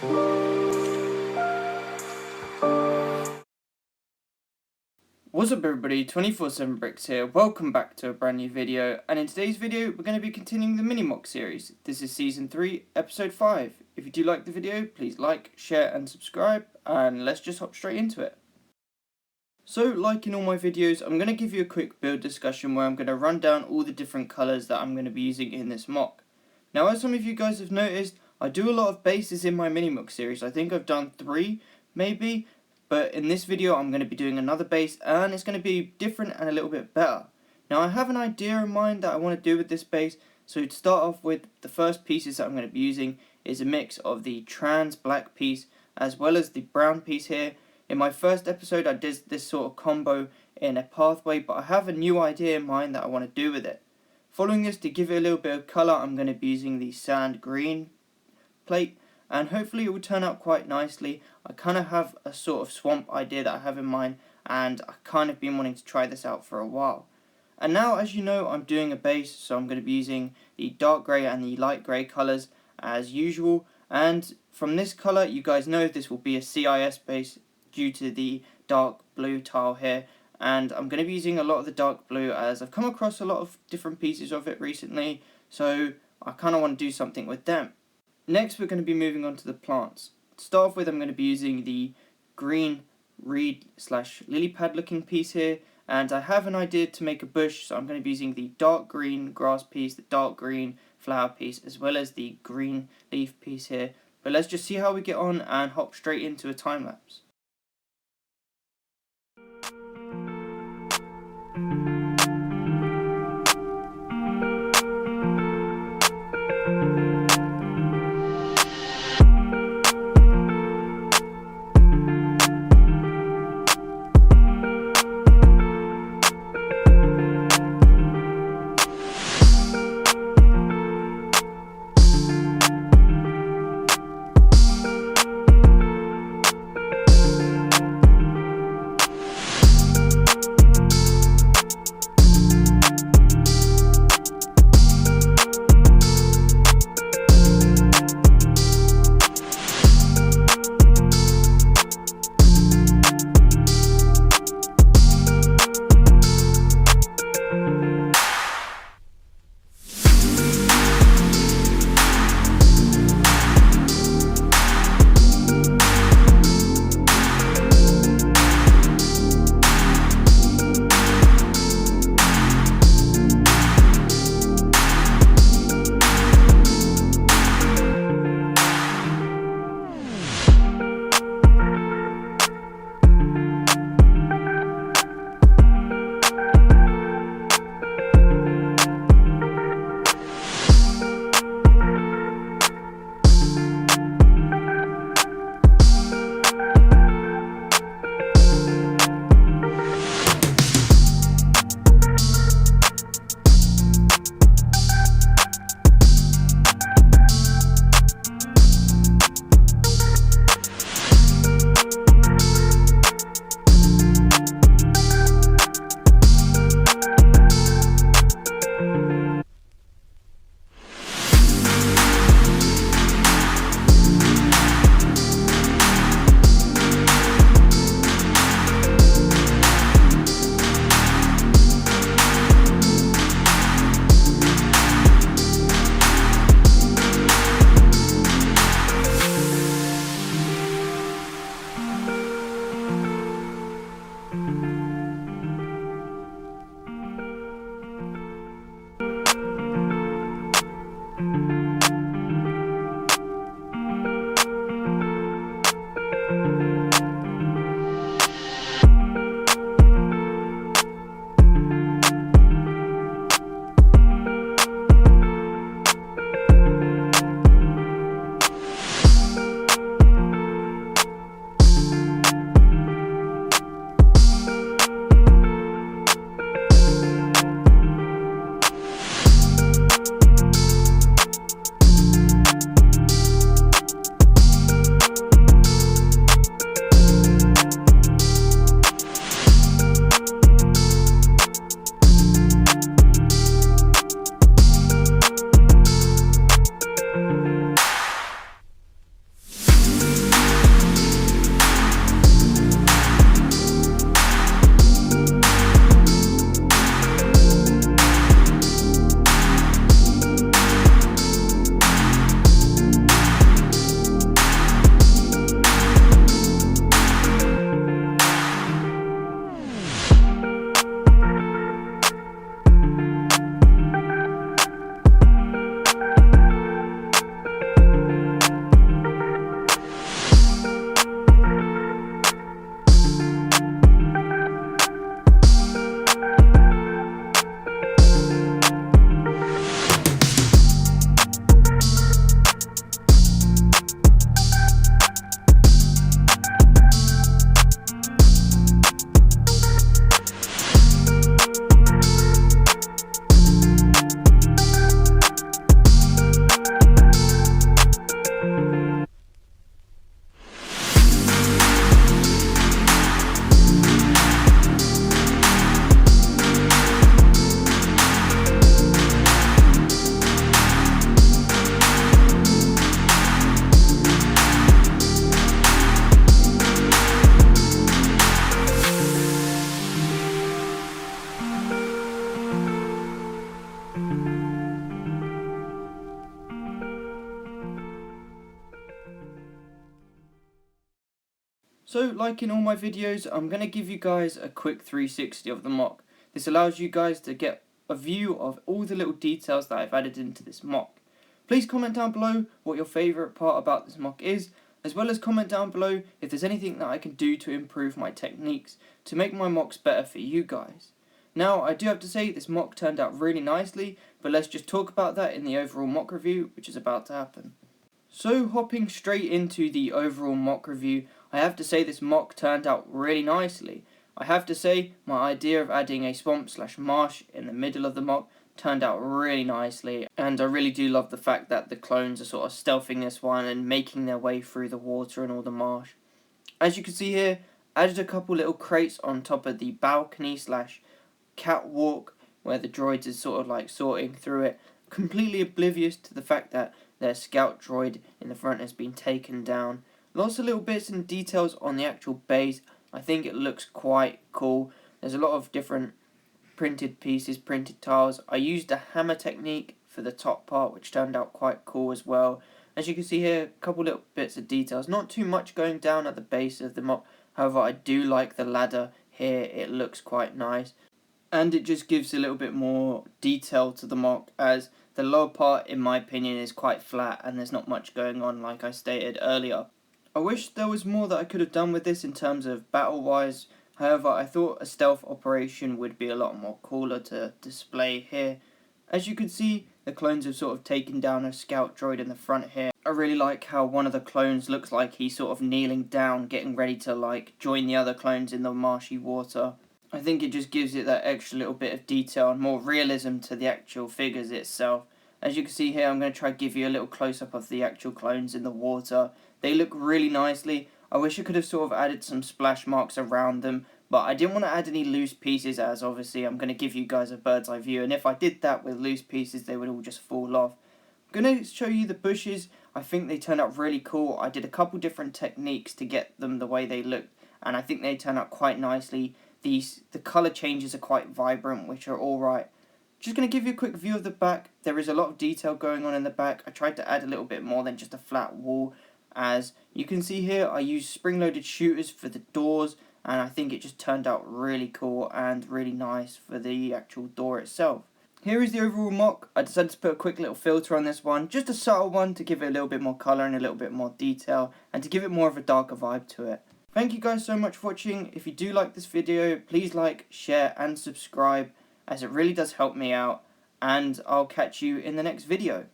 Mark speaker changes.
Speaker 1: What's up everybody, 24/7 Bricks here, welcome back to a brand new video, and in today's video we're going to be continuing the Minimoc series. This is Season 3, Episode 5. If you do like the video, please like, share and subscribe, and let's just hop straight into it. So, like in all my videos, I'm going to give you a quick build discussion where I'm going to run down all the different colours that I'm going to be using in this MOC. Now, as some of you guys have noticed, I do a lot of bases in my Minimoc series. I think I've done 3, maybe. But in this video I'm going to be doing another base and it's going to be different and a little bit better. Now I have an idea in mind that I want to do with this base. So to start off with, the first pieces that I'm going to be using is a mix of the trans black piece as well as the brown piece here. In my first episode I did this sort of combo in a pathway, but I have a new idea in mind that I want to do with it. Following this, to give it a little bit of colour, I'm going to be using the sand green plate. And hopefully it will turn out quite nicely. I kind of have a sort of swamp idea that I have in mind, and I kind of been wanting to try this out for a while. And now, as you know, I'm doing a base, so I'm going to be using the dark grey and the light grey colours as usual. And from this colour, you guys know this will be a CIS base due to the dark blue tile here. And I'm going to be using a lot of the dark blue as I've come across a lot of different pieces of it recently, so I kind of want to do something with them. Next we're going to be moving on to the plants. To start off with, I'm going to be using the green reed / lily pad looking piece here, and I have an idea to make a bush, so I'm going to be using the dark green grass piece, the dark green flower piece, as well as the green leaf piece here. But let's just see how we get on and hop straight into a time lapse. So like in all my videos, I'm going to give you guys a quick 360 of the MOC. This allows you guys to get a view of all the little details that I've added into this MOC. Please comment down below what your favourite part about this MOC is, as well as comment down below if there's anything that I can do to improve my techniques to make my MOCs better for you guys. Now, I do have to say this MOC turned out really nicely, but let's just talk about that in the overall MOC review, which is about to happen. So hopping straight into the overall MOC review, I have to say this MOC turned out really nicely. I have to say my idea of adding a swamp/marsh in the middle of the MOC turned out really nicely, and I really do love the fact that the clones are sort of stealthing this one and making their way through the water and all the marsh. As you can see here, I added a couple little crates on top of the balcony/catwalk where the droids is sort of like sorting through it, completely oblivious to the fact that their scout droid in the front has been taken down. Lots of little bits and details on the actual base. I think it looks quite cool. There's a lot of different printed pieces, printed tiles. I used a hammer technique for the top part, which turned out quite cool as well. As you can see here, a couple little bits of details. Not too much going down at the base of the MOC. However, I do like the ladder here. It looks quite nice. And it just gives a little bit more detail to the MOC, as the lower part, in my opinion, is quite flat and there's not much going on, like I stated earlier. I wish there was more that I could have done with this in terms of battle-wise. However, I thought a stealth operation would be a lot more cooler to display here. As you can see, the clones have sort of taken down a scout droid in the front here. I really like how one of the clones looks like he's sort of kneeling down, getting ready to like join the other clones in the marshy water. I think it just gives it that extra little bit of detail and more realism to the actual figures itself. As you can see here, I'm going to try to give you a little close-up of the actual clones in the water. They look really nicely. I wish I could have sort of added some splash marks around them, but I didn't want to add any loose pieces, as obviously I'm going to give you guys a bird's eye view, and if I did that with loose pieces, they would all just fall off. I'm going to show you the bushes. I think they turned out really cool. I did a couple different techniques to get them the way they looked, and I think they turned out quite nicely. The colour changes are quite vibrant, which are alright. Just going to give you a quick view of the back. There is a lot of detail going on in the back. I tried to add a little bit more than just a flat wall. As you can see here, I used spring-loaded shooters for the doors, and I think it just turned out really cool and really nice for the actual door itself. Here is the overall MOC. I decided to put a quick little filter on this one, just a subtle one to give it a little bit more colour and a little bit more detail, and to give it more of a darker vibe to it. Thank you guys so much for watching. If you do like this video, please like, share and subscribe, as it really does help me out, and I'll catch you in the next video.